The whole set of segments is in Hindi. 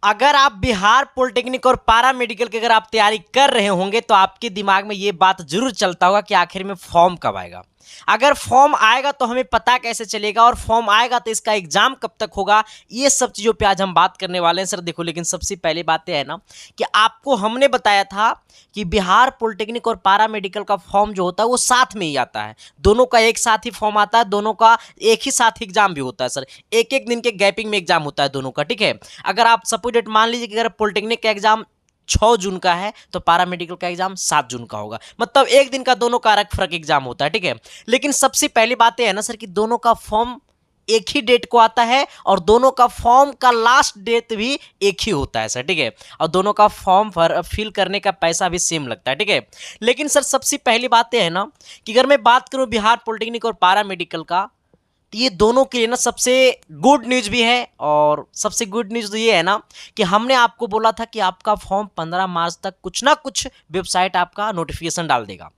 अगर आप बिहार पॉलिटेक्निक और पारा मेडिकल की अगर आप तैयारी कर रहे होंगे तो आपके दिमाग में ये बात जरूर चलता होगा कि आखिर में फॉर्म कब आएगा। अगर फॉर्म आएगा तो हमें पता कैसे चलेगा, और फॉर्म आएगा तो इसका एग्जाम कब तक होगा, ये सब चीज़ों पे आज हम बात करने वाले हैं सर। देखो, लेकिन सबसे पहले बात यह है ना कि आपको हमने बताया था कि बिहार पॉलिटेक्निक और पारा मेडिकल का फॉर्म जो होता है वो साथ में ही आता है। दोनों का एक साथ ही फॉर्म आता है, दोनों का एक ही साथ एग्जाम भी होता है सर। एक एक दिन के गैपिंग में एग्जाम होता है दोनों का, ठीक है। अगर आप सपोज डेट मान लीजिए कि अगर पॉलिटेक्निक का एग्जाम 6 जून का है तो पारा मेडिकल का एग्जाम 7 जून का होगा, मतलब एक दिन का दोनों का फर्क एग्जाम होता है, ठीक है। लेकिन सबसे पहली बात यह है ना सर कि दोनों का फॉर्म एक ही डेट को आता है और दोनों का फॉर्म का लास्ट डेट भी एक ही होता है सर, ठीक है। और दोनों का फॉर्म फिल करने का पैसा भी सेम लगता है, ठीक है। लेकिन सर सबसे पहली बात यह है ना कि अगर मैं बात करूं बिहार पॉलिटेक्निक और पारा मेडिकल का, तो ये दोनों के लिए ना सबसे गुड न्यूज़ भी है, और सबसे गुड न्यूज़ तो ये है ना कि हमने आपको बोला था कि आपका फॉर्म 15 मार्च तक कुछ ना कुछ वेबसाइट आपका नोटिफिकेशन डाल देगा।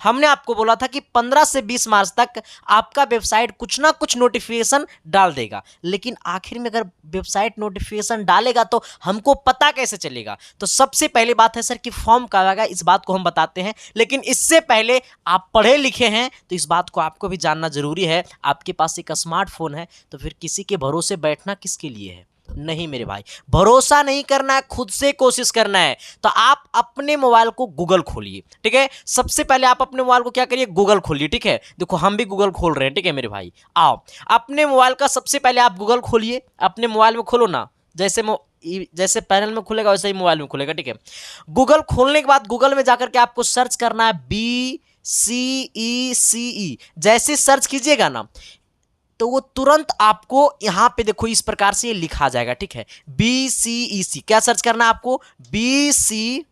हमने आपको बोला था कि 15 से 20 मार्च तक आपका वेबसाइट कुछ ना कुछ नोटिफिकेशन डाल देगा। लेकिन आखिर में अगर वेबसाइट नोटिफिकेशन डालेगा तो हमको पता कैसे चलेगा? तो सबसे पहली बात है सर कि फॉर्म कब आएगा, इस बात को हम बताते हैं। लेकिन इससे पहले आप पढ़े लिखे हैं तो इस बात को आपको भी जानना जरूरी है। आपके पास एक स्मार्टफोन है तो फिर किसी के भरोसे बैठना किसके लिए है? नहीं मेरे भाई, भरोसा नहीं करना है, खुद से कोशिश करना है। तो आप अपने मोबाइल को गूगल खोलिए, ठीक है। सबसे पहले आप अपने मोबाइल को क्या करिए, गूगल खोलिए, ठीक है। देखो हम भी गूगल खोल रहे हैं, ठीक है मेरे भाई। आओ अपने मोबाइल का सबसे पहले आप गूगल खोलिए, अपने मोबाइल में खोलो ना, जैसे पैनल में खुलेगा वैसे ही मोबाइल में खुलेगा, ठीक है। गूगल खोलने के बाद गूगल में जाकर के आपको सर्च करना है BCECE। जैसे सर्च कीजिएगा ना तो वो तुरंत आपको यहां पे देखो इस प्रकार से लिखा जाएगा, ठीक है। BCEC क्या सर्च करना है आपको, BCECE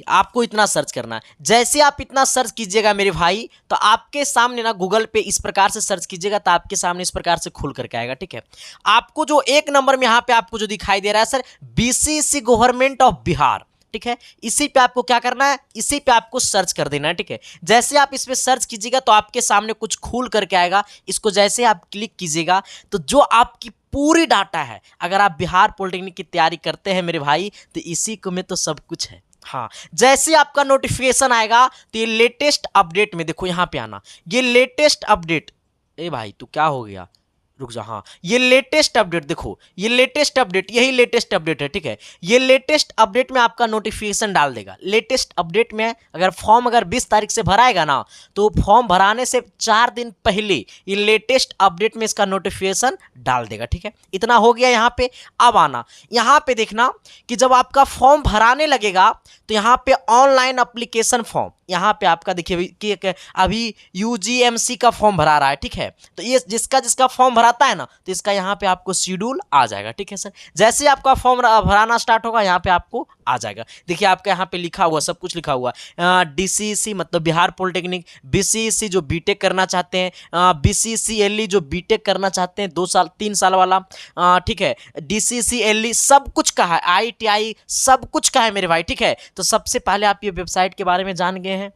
आपको इतना सर्च करना है। जैसे आप इतना सर्च कीजिएगा मेरे भाई तो आपके सामने ना गूगल पे इस प्रकार से सर्च कीजिएगा तो आपके सामने इस प्रकार से खुल करके आएगा, ठीक है। आपको जो एक नंबर में यहां पे आपको जो दिखाई दे रहा है sir, BCEC government of Bihar, ठीक है। इसी पे आपको क्या करना है, इसी पे आपको सर्च कर देना है, ठीक है। जैसे आप इस पे सर्च कीजिएगा तो आपके सामने कुछ खुल करके आएगा। इसको जैसे आप क्लिक कीजिएगा तो जो आपकी पूरी डाटा है, अगर आप बिहार पॉलिटेक्निक की तैयारी करते हैं मेरे भाई तो इसी को में तो सब कुछ है। हाँ, जैसे आपका नोटिफिकेशन आएगा तो ये लेटेस्ट अपडेट में देखो यहाँ पे आना, ये लेटेस्ट अपडेट। ए भाई तू क्या हो गया, रुक जा। हाँ, ये लेटेस्ट अपडेट देखो, ये लेटेस्ट अपडेट, यही लेटेस्ट अपडेट है, ठीक है। ये लेटेस्ट अपडेट में आपका नोटिफिकेशन डाल देगा। लेटेस्ट अपडेट में अगर फॉर्म 20 तारीख से भराएगा ना तो फॉर्म भराने से 4 दिन पहले ये लेटेस्ट अपडेट में इसका नोटिफिकेशन डाल देगा, ठीक है। इतना हो गया यहाँ पे। अब आना यहाँ पे देखना कि जब आपका फॉर्म भराने लगेगा तो यहाँ पे ऑनलाइन एप्लीकेशन फॉर्म, यहाँ पे आपका देखिए कि अभी UGMC का फॉर्म भरा रहा है, ठीक है। तो ये जिसका फॉर्म भराता है ना तो इसका यहाँ पे आपको शेड्यूल आ जाएगा, ठीक है सर। जैसे आपका फॉर्म भराना स्टार्ट होगा यहाँ पे आपको आ जाएगा। देखिए आपका यहाँ पे लिखा हुआ, सब कुछ लिखा हुआ DCEC मतलब बिहार पॉलिटेक्निक, BCEC जो बीटेक करना चाहते हैं, BCCLE जो बीटेक करना चाहते हैं 2 साल 3 साल वाला, ठीक है। DCCLE सब कुछ का है, ITI सब कुछ का है मेरे भाई, ठीक है। तो सबसे पहले आप ये वेबसाइट के बारे में जान गए हैं।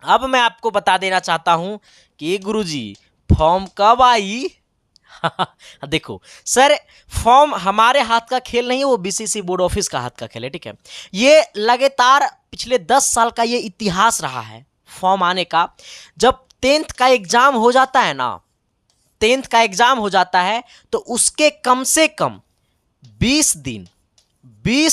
अब मैं आपको बता देना चाहता हूं कि गुरुजी फॉर्म कब आई। देखो सर, फॉर्म हमारे हाथ का खेल नहीं है, वो BCC बोर्ड ऑफिस का हाथ का खेल है, ठीक है। ये लगातार पिछले 10 साल का ये इतिहास रहा है फॉर्म आने का। जब 10th का एग्जाम हो जाता है ना, 10th का एग्जाम हो जाता है तो उसके कम से कम 20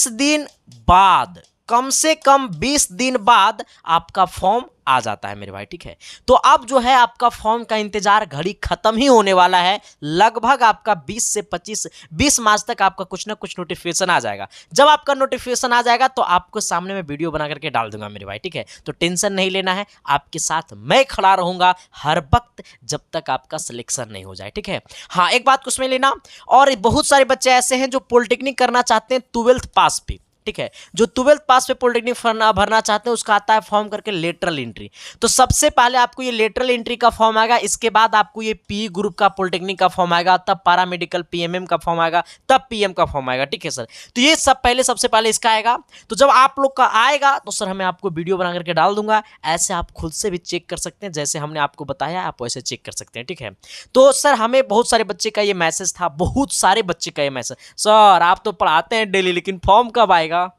दिन बाद, कम से कम 20 दिन बाद आपका फॉर्म आ जाता है मेरे भाई, ठीक है। तो अब जो है आपका फॉर्म का इंतजार घड़ी खत्म ही होने वाला है। लगभग आपका 20 मार्च तक आपका कुछ ना कुछ नोटिफिकेशन आ जाएगा। जब आपका नोटिफिकेशन आ जाएगा तो आपको सामने में वीडियो बना करके डाल दूंगा मेरे भाई, ठीक है। तो टेंशन नहीं लेना है, आपके साथ मैं खड़ा रहूंगा हर वक्त जब तक आपका सिलेक्शन नहीं हो जाए, ठीक है। हाँ, एक बात को उसमें लेना, और बहुत सारे बच्चे ऐसे हैं जो पॉलिटेक्निक करना चाहते हैं 12th पास पे, ठीक है। जो 12th पास पे पॉलिटेक्निक भरना चाहते हैं उसका आता है फॉर्म करके लेटरल एंट्री। तो सबसे पहले आपको ये लेटरल एंट्री का फॉर्म आएगा, इसके बाद आपको ये पी ग्रुप का पॉलिटेक्निक का फॉर्म आएगा, तब पैरामेडिकल पीएमएम का फॉर्म आएगा, तब पीएम का फॉर्म आएगा, ठीक है सर। तो ये सब सबसे पहले इसका आएगा। तो जब आप लोग का आएगा तो सर मैं आपको वीडियो बना करके डाल दूंगा, ऐसे आप खुद से भी चेक कर सकते हैं, जैसे हमने आपको बताया आप वैसे चेक कर सकते हैं, ठीक है। तो सर हमें बहुत सारे बच्चे का ये मैसेज था, बहुत सारे बच्चे का ये मैसेज, सर आप तो पढ़ाते हैं डेली लेकिन फॉर्म कब आएगा?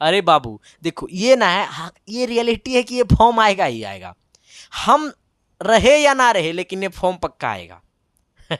अरे बाबू देखो ये ना है, ये रियलिटी है कि ये फॉर्म आएगा ही आएगा, हम रहे या ना रहे लेकिन ये फॉर्म पक्का आएगा।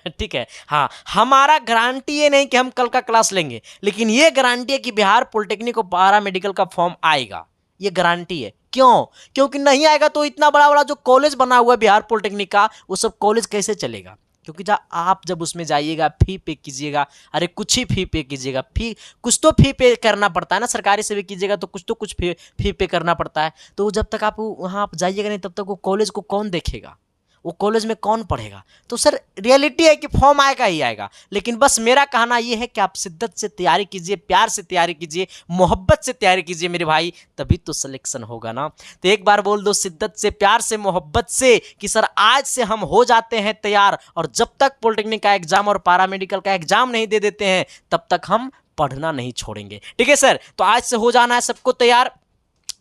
ठीक है। हाँ, हमारा गारंटी ये नहीं कि हम कल का क्लास लेंगे, लेकिन ये गारंटी है कि बिहार पॉलिटेक्निक और पैरामेडिकल का फॉर्म आएगा, ये गारंटी है। क्यों? क्योंकि नहीं आएगा तो इतना बड़ा बड़ा जो कॉलेज बना हुआ है बिहार पॉलिटेक्निक का, वो सब कॉलेज कैसे चलेगा? क्योंकि आप जब उसमें जाइएगा फी पे कीजिएगा, अरे कुछ ही फी पे कीजिएगा, फी कुछ तो फी पे करना पड़ता है ना, सरकारी से भी कीजिएगा तो कुछ फी पे करना पड़ता है। तो जब तक आप वहाँ आप जाइएगा नहीं तब तक वो कॉलेज को कौन देखेगा, वो कॉलेज में कौन पढ़ेगा? तो सर रियलिटी है कि फॉर्म आएगा ही आएगा, लेकिन बस मेरा कहना ये है कि आप शिद्दत से तैयारी कीजिए, प्यार से तैयारी कीजिए, मोहब्बत से तैयारी कीजिए मेरे भाई, तभी तो सिलेक्शन होगा ना। तो एक बार बोल दो शिद्दत से, प्यार से, मोहब्बत से कि सर आज से हम हो जाते हैं तैयार, और जब तक पॉलिटेक्निक का एग्जाम और पैरामेडिकल का एग्जाम नहीं दे देते हैं तब तक हम पढ़ना नहीं छोड़ेंगे, ठीक है सर। तो आज से हो जाना है सबको तैयार।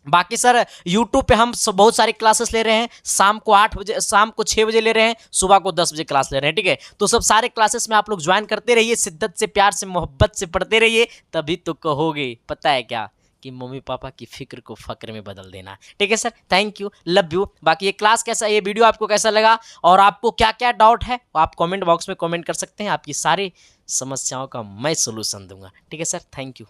बाकी सर YouTube पे हम बहुत सारी क्लासेस ले रहे हैं, शाम को 8 बजे, शाम को 6 बजे ले रहे हैं, सुबह को 10 बजे क्लास ले रहे हैं, ठीक है। तो सब सारे क्लासेस में आप लोग ज्वाइन करते रहिए, शिद्दत से, प्यार से, मोहब्बत से पढ़ते रहिए, तभी तो कहोगे पता है क्या कि मम्मी पापा की फिक्र को फक्र में बदल देना, ठीक है sir. Thank you, love you. बाकी ये क्लास कैसा, ये वीडियो आपको कैसा लगा और आपको क्या क्या डाउट है आप कमेंट बॉक्स में कमेंट कर सकते हैं, आपकी सारी समस्याओं का मैं सोल्यूशन दूंगा, ठीक है सर। Thank you.